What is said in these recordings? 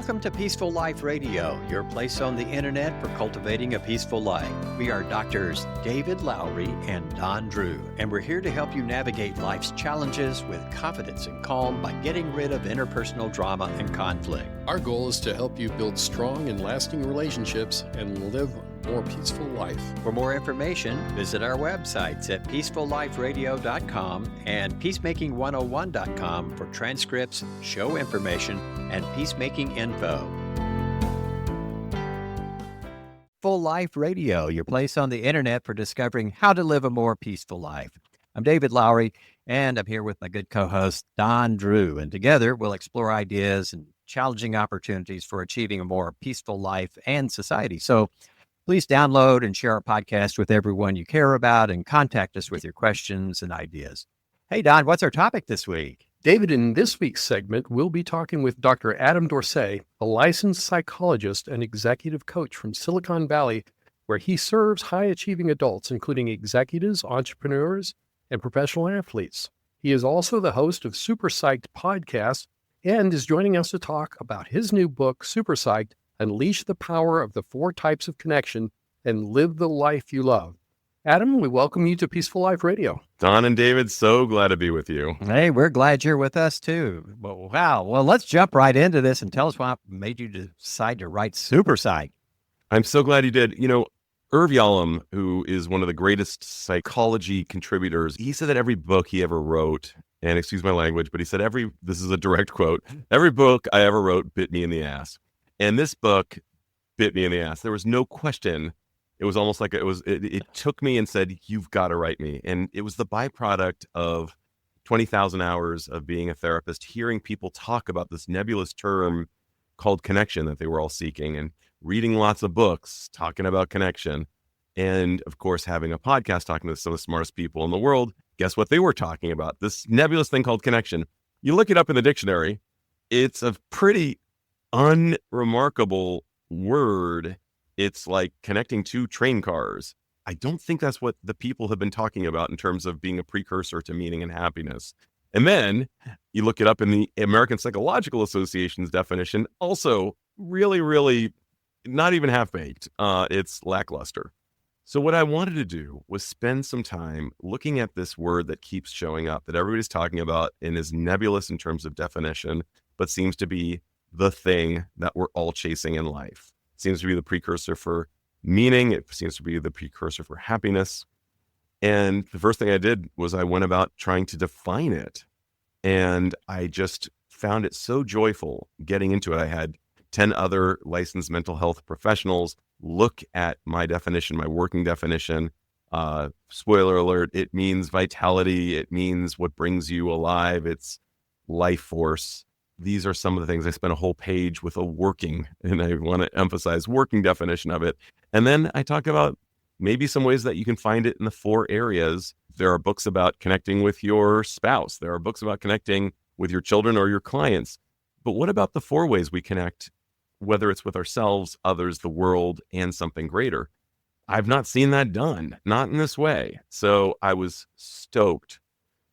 Welcome to Peaceful Life Radio, your place on the internet for cultivating a peaceful life. We are Doctors David Lowry and Don Drew, and we're here to help you navigate life's challenges with confidence and calm by getting rid of interpersonal drama and conflict. Our goal is to help you build strong and lasting relationships and live a more peaceful life. For more information, visit our websites at peacefulliferadio.com and peacemaking101.com for transcripts, show information, and peacemaking info. Full Life Radio, your place on the internet for discovering how to live a more peaceful life. I'm David Lowry, and I'm here with my good co-host, Don Drew, and together we'll explore ideas and challenging opportunities for achieving a more peaceful life and society. So please download and share our podcast with everyone you care about and contact us with your questions and ideas. Hey, Don, what's our topic this week? David, in this week's segment, we'll be talking with Dr. Adam Dorsay, a licensed psychologist and executive coach from Silicon Valley, where he serves high-achieving adults, including executives, entrepreneurs, and professional athletes. He is also the host of Super Psyched podcast and is joining us to talk about his new book, Super Psyched, Unleash the Power of the 4 Types of Connection and Live the Life You Love. Adam, we welcome you to Peaceful Life Radio. Don and David, so glad to be with you. Hey, we're glad you're with us too. Wow. Well, let's jump right into this and tell us what made you decide to write Super Psyched. I'm so glad you did. You know, Irv Yalom, who is one of the greatest psychology contributors, he said that every book he ever wrote, and excuse my language, but he said this is a direct quote, every book I ever wrote bit me in the ass. And this book bit me in the ass. There was no question. It was almost like it took me and said, you've got to write me. And it was the byproduct of 20,000 hours of being a therapist, hearing people talk about this nebulous term called connection that they were all seeking, and reading lots of books talking about connection. And of course, having a podcast talking to some of the smartest people in the world. Guess what they were talking about? This nebulous thing called connection. You look it up in the dictionary. It's a pretty unremarkable word. It's like connecting 2 train cars. I don't think that's what the people have been talking about in terms of being a precursor to meaning and happiness. And then you look it up in the American Psychological Association's definition, also really, really not even half-baked. It's lackluster. So what I wanted to do was spend some time looking at this word that keeps showing up, that everybody's talking about and is nebulous in terms of definition, but seems to be the thing that we're all chasing in life. It seems to be the precursor for meaning. It seems to be the precursor for happiness. And the first thing I did was I went about trying to define it. And I just found it so joyful getting into it. I had 10 other licensed mental health professionals look at my definition, my working definition. Spoiler alert, it means vitality. It means what brings you alive. It's life force. These are some of the things. I spent a whole page with a working, and I want to emphasize working definition of it. And then I talk about maybe some ways that you can find it in the 4 areas. There are books about connecting with your spouse. There are books about connecting with your children or your clients. But what about the 4 ways we connect, whether it's with ourselves, others, the world, and something greater? I've not seen that done, not in this way. So I was stoked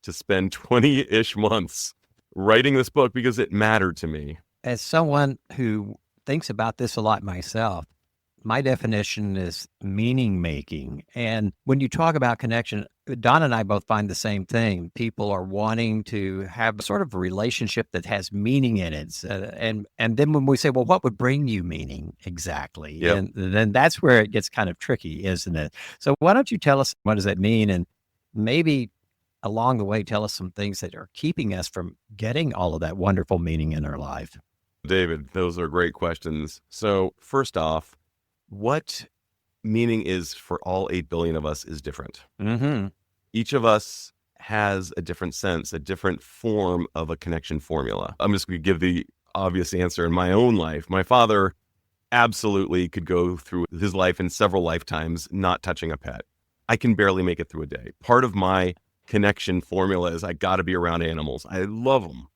to spend 20-ish months writing this book because it mattered to me. As someone who thinks about this a lot myself, my definition is meaning making. And when you talk about connection, Don and I both find the same thing. People are wanting to have sort of a relationship that has meaning in it. And then when we say, well, what would bring you meaning exactly? Yep. And then that's where it gets kind of tricky, isn't it? So why don't you tell us, what does that mean? And maybe along the way, tell us some things that are keeping us from getting all of that wonderful meaning in our life. David, those are great questions. So first off, what meaning is for all 8 billion of us is different. Mm-hmm. Each of us has a different sense, a different form of a connection formula. I'm just going to give the obvious answer in my own life. My father absolutely could go through his life in several lifetimes not touching a pet. I can barely make it through a day. Part of my connection formula is I got to be around animals. I love them.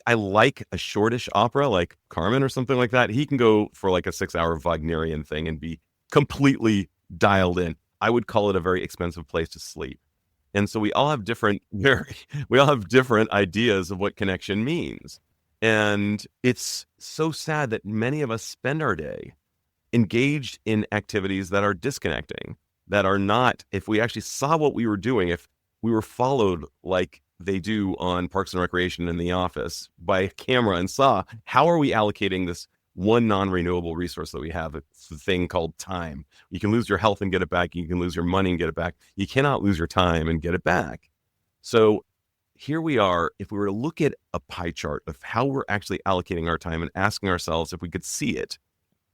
I like a shortish opera like Carmen or something like that. He can go for like a 6-hour Wagnerian thing and be completely dialed in. I would call it a very expensive place to sleep. And so we all have different ideas of what connection means. And it's so sad that many of us spend our day engaged in activities that are disconnecting, that are not, if we actually saw what we were doing, if we were followed like they do on Parks and Recreation in The Office by a camera and saw how are we allocating this one non-renewable resource that we have, it's the thing called time. You can lose your health and get it back. You can lose your money and get it back. You cannot lose your time and get it back. So here we are. If we were to look at a pie chart of how we're actually allocating our time and asking ourselves if we could see it,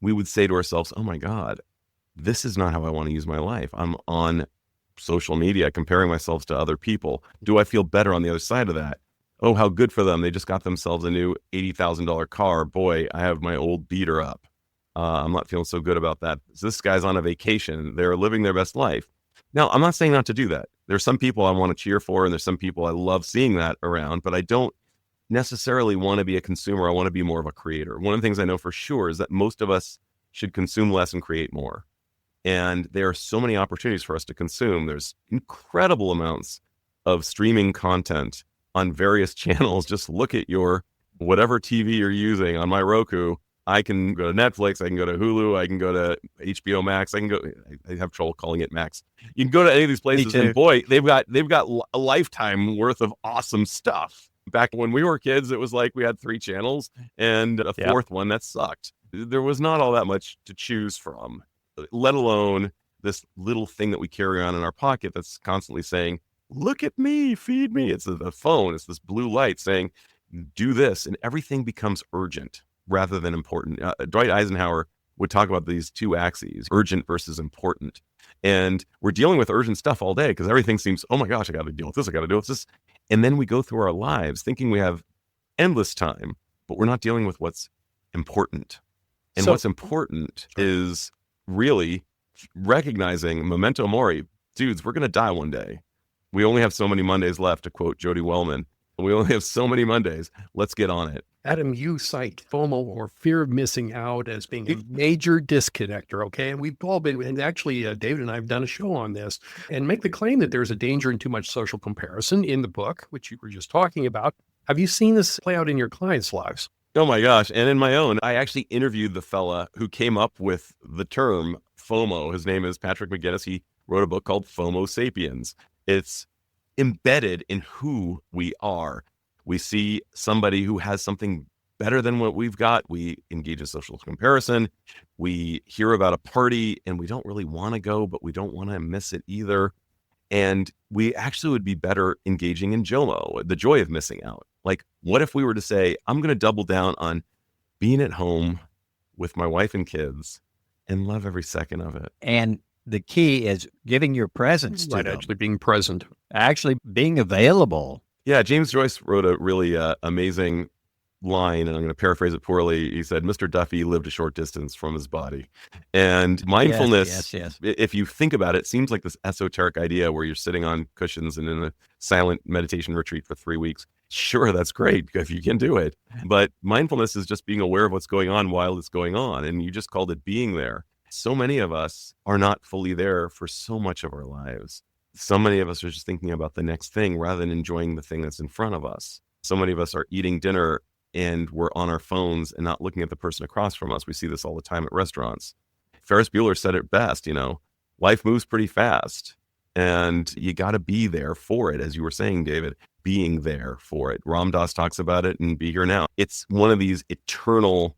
we would say to ourselves, oh my God, this is not how I want to use my life. I'm on social media comparing myself to other people. Do I feel better on the other side of that? Oh, how good for them. They just got themselves a new $80,000 car. Boy, I have my old beater up. I'm not feeling so good about that. So this guy's on a vacation. They're living their best life. Now, I'm not saying not to do that. There's some people I want to cheer for, and there's some people I love seeing that around, but I don't necessarily want to be a consumer. I want to be more of a creator. One of the things I know for sure is that most of us should consume less and create more. And there are so many opportunities for us to consume. There's incredible amounts of streaming content on various channels. Just look at your whatever TV you're using. On my Roku, I can go to Netflix, I can go to Hulu, I can go to HBO Max, I have trouble calling it Max. You can go to any of these places, and boy, they've got a lifetime worth of awesome stuff. Back when we were kids, it was like we had 3 channels and a fourth one that sucked. There was not all that much to choose from, let alone this little thing that we carry on in our pocket that's constantly saying, look at me, feed me. It's the phone. It's this blue light saying, do this. And everything becomes urgent rather than important. Dwight Eisenhower would talk about these 2 axes, urgent versus important. And we're dealing with urgent stuff all day because everything seems, oh my gosh, I got to deal with this. I got to deal with this. And then we go through our lives thinking we have endless time, but we're not dealing with what's important. And what's important is really recognizing memento mori. Dudes, we're going to die one day. We only have so many Mondays left, to quote Jody Wellman. We only have so many Mondays. Let's get on it. Adam, you cite FOMO, or fear of missing out, as being a major disconnector, okay? And we've all been, and actually David and I have done a show on this, and make the claim that there's a danger in too much social comparison in the book, which you were just talking about. Have you seen this play out in your clients' lives? Oh my gosh. And in my own, I actually interviewed the fella who came up with the term FOMO. His name is Patrick McGinnis. He wrote a book called FOMO Sapiens. It's embedded in who we are. We see somebody who has something better than what we've got. We engage in social comparison. We hear about a party and we don't really want to go, but we don't want to miss it either. And we actually would be better engaging in JOMO, the joy of missing out. Like, what if we were to say, I'm going to double down on being at home with my wife and kids and love every second of it. And the key is giving your presence to them. Actually being present. Actually being available. Yeah, James Joyce wrote a really amazing line, and I'm going to paraphrase it poorly. He said, Mr. Duffy lived a short distance from his body. And mindfulness, yes. If you think about it, seems like this esoteric idea where you're sitting on cushions and in a silent meditation retreat for 3 weeks. Sure, that's great if you can do it. But mindfulness is just being aware of what's going on while it's going on. And you just called it being there. So many of us are not fully there for so much of our lives. So many of us are just thinking about the next thing rather than enjoying the thing that's in front of us. So many of us are eating dinner and we're on our phones and not looking at the person across from us. We see this all the time at restaurants. Ferris Bueller said it best, life moves pretty fast and you got to be there for it. As you were saying, David, being there for it. Ram Dass talks about it in Be Here Now. It's one of these eternal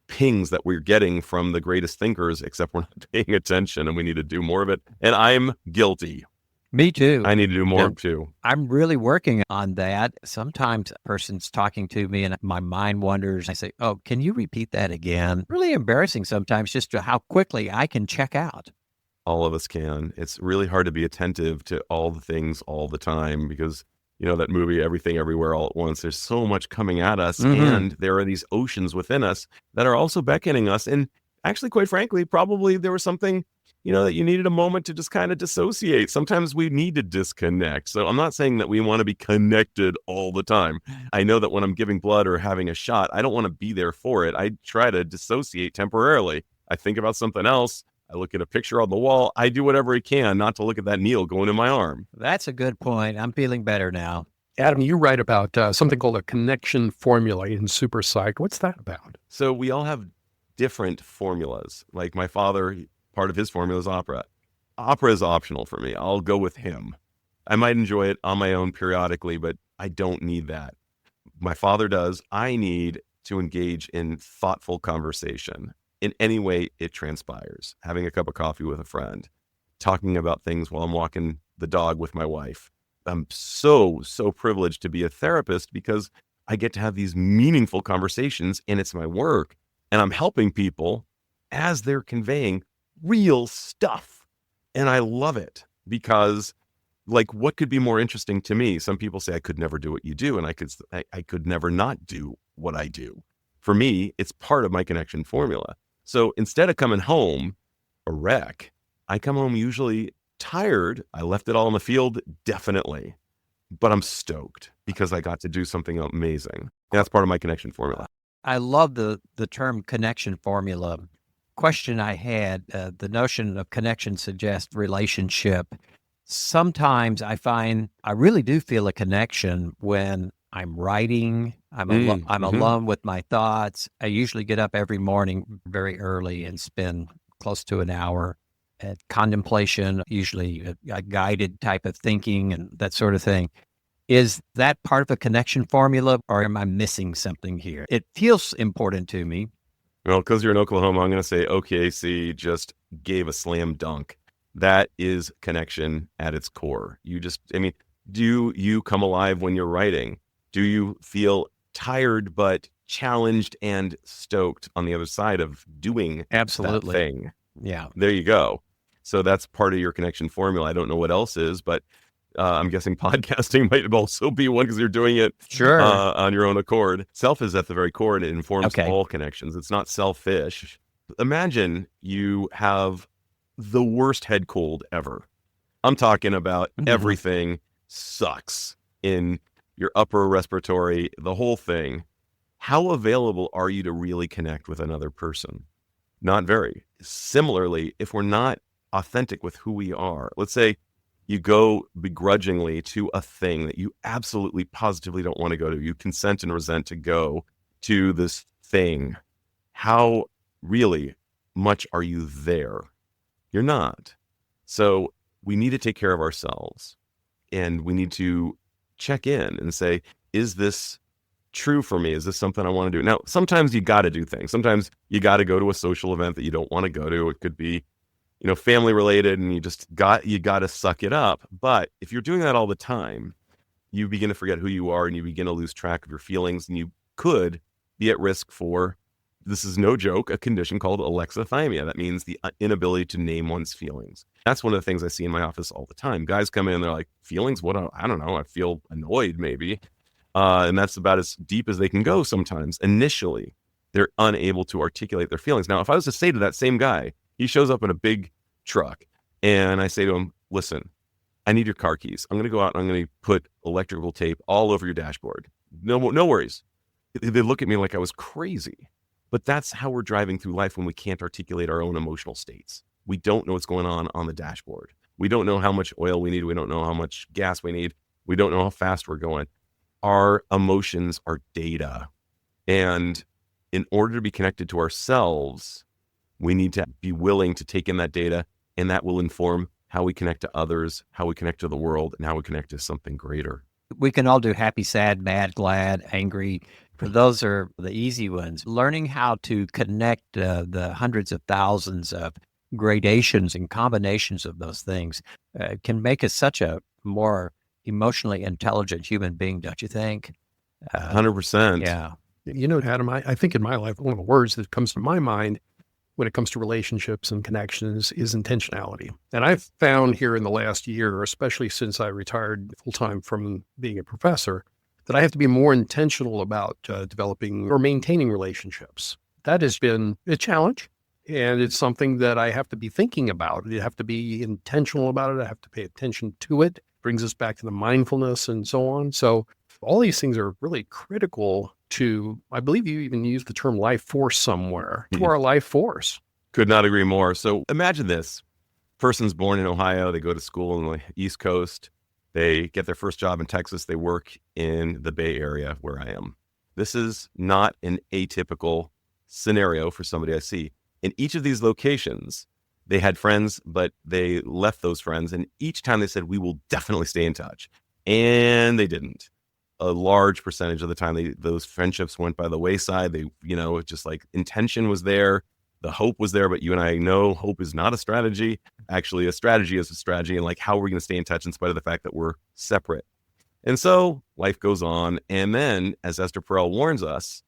pings that we're getting from the greatest thinkers, except we're not paying attention and we need to do more of it. And I'm guilty. Me too. I need to do more too. I'm really working on that. Sometimes a person's talking to me and my mind wanders. I say, oh, can you repeat that again? Really embarrassing sometimes just to how quickly I can check out. All of us can. It's really hard to be attentive to all the things all the time because, that movie, Everything Everywhere All at Once, there's so much coming at us and there are these oceans within us that are also beckoning us. And actually, quite frankly, probably there was something that you needed a moment to just kind of dissociate. Sometimes we need to disconnect. So I'm not saying that we want to be connected all the time. I know that when I'm giving blood or having a shot, I don't want to be there for it. I try to dissociate temporarily. I think about something else. I look at a picture on the wall. I do whatever I can not to look at that needle going in my arm. That's a good point. I'm feeling better now. Adam, you write about something called a connection formula in Super Psyched. What's that about? So we all have different formulas. Like my father, part of his formula is opera. Opera is optional for me. I'll go with him. I might enjoy it on my own periodically, but I don't need that. My father does. I need to engage in thoughtful conversation in any way it transpires. Having a cup of coffee with a friend, talking about things while I'm walking the dog with my wife. I'm so privileged to be a therapist because I get to have these meaningful conversations and it's my work and I'm helping people as they're conveying real stuff. And I love it because like, what could be more interesting to me? Some people say I could never do what you do and I could never not do what I do. For me, it's part of my connection formula. So instead of coming home a wreck, I come home usually tired. I left it all in the field, definitely, but I'm stoked because I got to do something amazing. That's part of my connection formula. I love the term connection formula. Question I had, the notion of connection suggests relationship. Sometimes I find I really do feel a connection when I'm writing. I'm alone with my thoughts. I usually get up every morning very early and spend close to an hour at contemplation, usually a guided type of thinking and that sort of thing. Is that part of a connection formula or am I missing something here? It feels important to me. Well, because you're in Oklahoma, I'm going to say OKC just gave a slam dunk. That is connection at its core. Do you come alive when you're writing? Do you feel tired but challenged and stoked on the other side of doing Absolutely. that thing? Yeah. There you go. So that's part of your connection formula. I don't know what else is, but I'm guessing podcasting might also be one because you're doing it on your own accord. Self is at the very core and it informs all connections. It's not selfish. Imagine you have the worst head cold ever. I'm talking about everything sucks in your upper respiratory, the whole thing. How available are you to really connect with another person? Not very. Similarly, if we're not authentic with who we are, let's say you go begrudgingly to a thing that you absolutely positively don't want to go to, you consent and resent to go to this thing. How really much are you there? You're not. So we need to take care of ourselves and we need to check in and say, is this true for me? Is this something I want to do? Now, sometimes you got to do things. Sometimes you got to go to a social event that you don't want to go to. It could be, family related and you got to suck it up. But if you're doing that all the time, you begin to forget who you are and you begin to lose track of your feelings and you could be at risk for, this is no joke, a condition called alexithymia. That means the inability to name one's feelings. That's one of the things I see in my office all the time. Guys come in and they're like, feelings? What? I don't know. I feel annoyed maybe. And that's about as deep as they can go sometimes. Initially, they're unable to articulate their feelings. Now, if I was to say to that same guy, he shows up in a big truck and I say to him, listen, I need your car keys. I'm going to go out and I'm going to put electrical tape all over your dashboard. No worries. They look at me like I was crazy. But that's how we're driving through life when we can't articulate our own emotional states. We don't know what's going on the dashboard. We don't know how much oil we need. We don't know how much gas we need. We don't know how fast we're going. Our emotions are data. And in order to be connected to ourselves, we need to be willing to take in that data, and that will inform how we connect to others, how we connect to the world, and how we connect to something greater. We can all do happy, sad, mad, glad, angry. Those are the easy ones. Learning how to connect the hundreds of thousands of gradations and combinations of those things can make us such a more emotionally intelligent human being, don't you think? 100%. Yeah. Adam, I think in my life, one of the words that comes to my mind when it comes to relationships and connections is intentionality. And I've found here in the last year, especially since I retired full-time from being a professor, that I have to be more intentional about developing or maintaining relationships. That has been a challenge, and it's something that I have to be thinking about. I have to be intentional about it. I have to pay attention to it. Brings us back to the mindfulness and so on. So all these things are really critical to, I believe you even used the term life force somewhere, to our life force. Could not agree more. So imagine this. Person's born in Ohio. They go to school on the East Coast. They get their first job in Texas. They work in the Bay Area where I am. This is not an atypical scenario for somebody I see. In each of these locations, they had friends, but they left those friends. And each time they said, we will definitely stay in touch. And they didn't. A large percentage of the time, those friendships went by the wayside. They, just like intention was there. The hope was there, but you and I know hope is not a strategy. Actually, a strategy is a strategy. And like, how are we going to stay in touch in spite of the fact that we're separate? And so life goes on. And then, as Esther Perel warns us,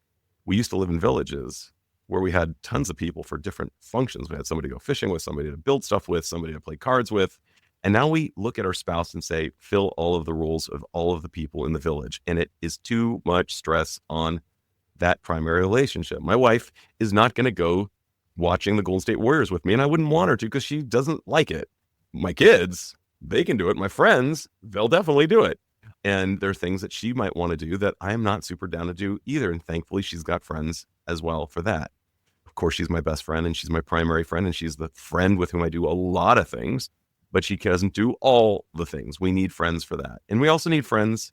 we used to live in villages where we had tons of people for different functions. We had somebody to go fishing with, somebody to build stuff with, somebody to play cards with. And now we look at our spouse and say, fill all of the roles of all of the people in the village. And it is too much stress on that primary relationship. My wife is not going to go watching the Golden State Warriors with me, and I wouldn't want her to because she doesn't like it. My kids, they can do it. My friends, they'll definitely do it. And there are things that she might want to do that I am not super down to do either. And thankfully, she's got friends as well for that. Of course, she's my best friend and she's my primary friend and she's the friend with whom I do a lot of things, but she doesn't do all the things. We need friends for that. And we also need friends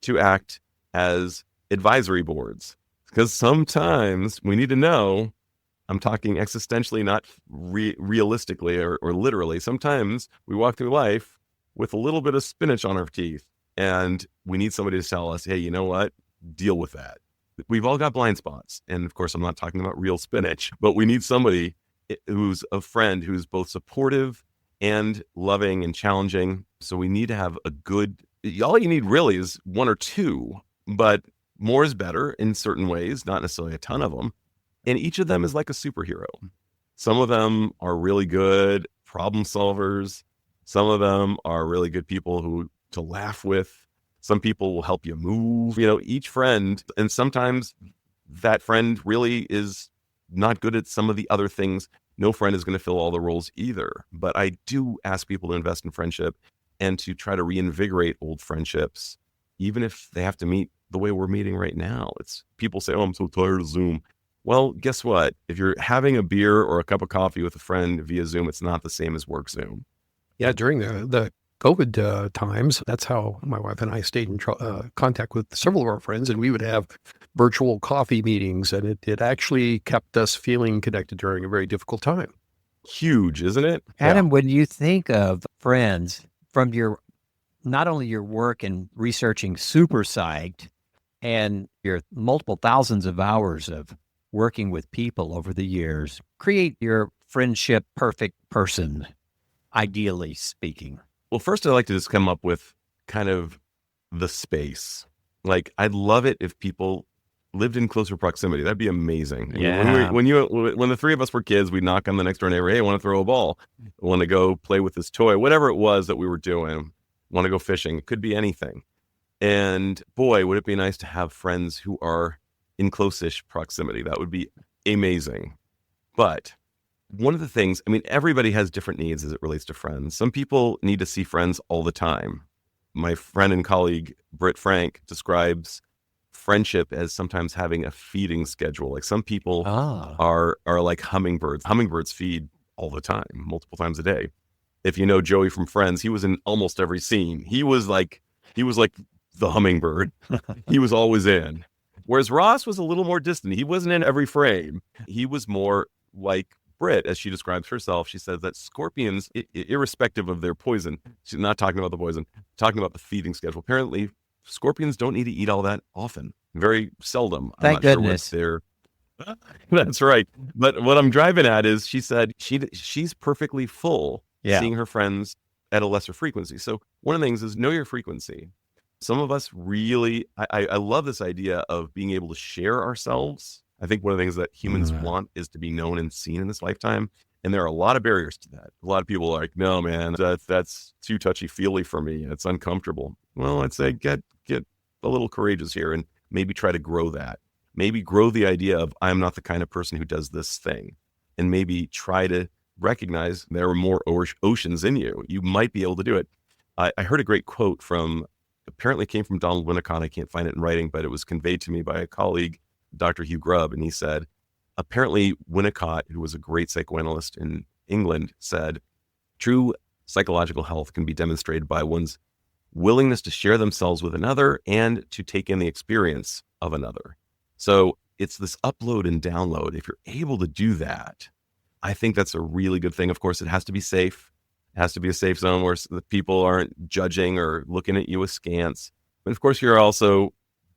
to act as advisory boards because sometimes we need to know, I'm talking existentially, not realistically or literally. Sometimes we walk through life with a little bit of spinach on our teeth and we need somebody to tell us, hey, you know what? Deal with that. We've all got blind spots. And of course, I'm not talking about real spinach, but we need somebody who's a friend who's both supportive and loving and challenging. So we need to have all you need really is one or two, but more is better in certain ways, not necessarily a ton of them. And each of them is like a superhero. Some of them are really good problem solvers. Some of them are really good people to laugh with. Some people will help you move, each friend. And sometimes that friend really is not good at some of the other things. No friend is going to fill all the roles either. But I do ask people to invest in friendship and to try to reinvigorate old friendships, even if they have to meet the way we're meeting right now. It's people say, oh, I'm so tired of Zoom. Well, guess what? If you're having a beer or a cup of coffee with a friend via Zoom, it's not the same as work Zoom. Yeah, during the COVID times, that's how my wife and I stayed in contact with several of our friends, and we would have virtual coffee meetings, and it actually kept us feeling connected during a very difficult time. Huge, isn't it? Adam, when you think of friends from not only your work in researching Super Psyched and your multiple thousands of hours of working with people over the years, create your friendship perfect person, ideally speaking. Well, first, I'd like to just come up with kind of the space. Like, I'd love it if people lived in closer proximity. That'd be amazing. Yeah. When the three of us were kids, we'd knock on the next door neighbor. Hey, I want to throw a ball. I want to go play with this toy. Whatever it was that we were doing. Want to go fishing. It could be anything. And boy, would it be nice to have friends who are in close-ish proximity. That would be amazing. But one of the things, everybody has different needs as it relates to friends. Some people need to see friends all the time. My friend and colleague, Britt Frank, describes friendship as sometimes having a feeding schedule. Like some people are like hummingbirds. Hummingbirds feed all the time, multiple times a day. If you know Joey from Friends, he was in almost every scene. He was like the hummingbird. He was always in. Whereas Ross was a little more distant. He wasn't in every frame. He was more like Britt, as she describes herself. She says that scorpions, irrespective of their poison, she's not talking about the poison, talking about the feeding schedule. Apparently, scorpions don't need to eat all that often. Very seldom. Thank goodness. That's right. But what I'm driving at is she said she's perfectly full seeing her friends at a lesser frequency. So one of the things is know your frequency. Some of us really, I love this idea of being able to share ourselves. I think one of the things that humans want is to be known and seen in this lifetime. And there are a lot of barriers to that. A lot of people are like, no, man, that's too touchy-feely for me. It's uncomfortable. Well, I'd say get a little courageous here and maybe try to grow that. Maybe grow the idea of I'm not the kind of person who does this thing. And maybe try to recognize there are more oceans in you. You might be able to do it. I heard a great quote apparently came from Donald Winnicott. I can't find it in writing, but it was conveyed to me by a colleague, Dr. Hugh Grubb. And he said, apparently Winnicott, who was a great psychoanalyst in England, said, true psychological health can be demonstrated by one's willingness to share themselves with another, and to take in the experience of another. So it's this upload and download. If you're able to do that, I think that's a really good thing. Of course, it has to be safe. It has to be a safe zone where the people aren't judging or looking at you askance. But of course, you're also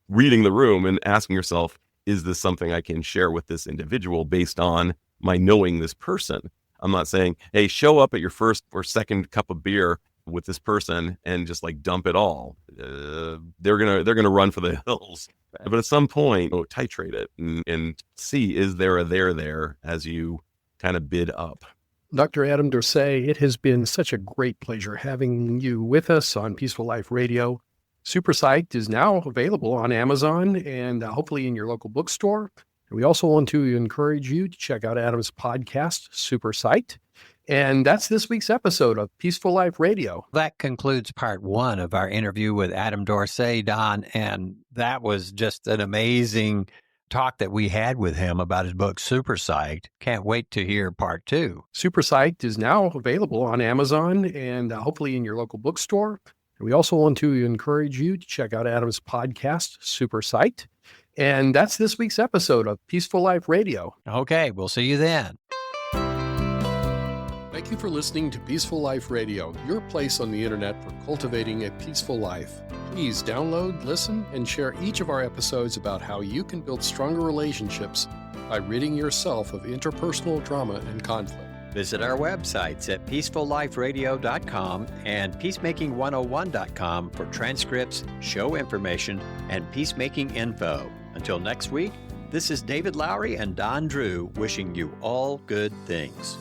reading the room and asking yourself, is this something I can share with this individual based on my knowing this person? I'm not saying, hey, show up at your first or second cup of beer with this person and just like dump it all. They're gonna run for the hills. But at some point, titrate it and see, is there a there as you kind of bid up. Dr. Adam Dorsay, it has been such a great pleasure having you with us on Peaceful Life Radio. Super Psyched is now available on Amazon and hopefully in your local bookstore. And we also want to encourage you to check out Adam's podcast, Super Psyched. And that's this week's episode of Peaceful Life Radio. That concludes part 1 of our interview with Adam Dorsay, Don. And that was just an amazing talk that we had with him about his book, Super Psyched. Can't wait to hear part 2. Super Psyched is now available on Amazon and hopefully in your local bookstore. And we also want to encourage you to check out Adam's podcast, Super Psyched. And that's this week's episode of Peaceful Life Radio. Okay, we'll see you then. Thank you for listening to Peaceful Life Radio, your place on the internet for cultivating a peaceful life. Please download, listen, and share each of our episodes about how you can build stronger relationships by ridding yourself of interpersonal drama and conflict. Visit our websites at peacefulliferadio.com and peacemaking101.com for transcripts, show information, and peacemaking info. Until next week, this is David Lowry and Don Drew wishing you all good things.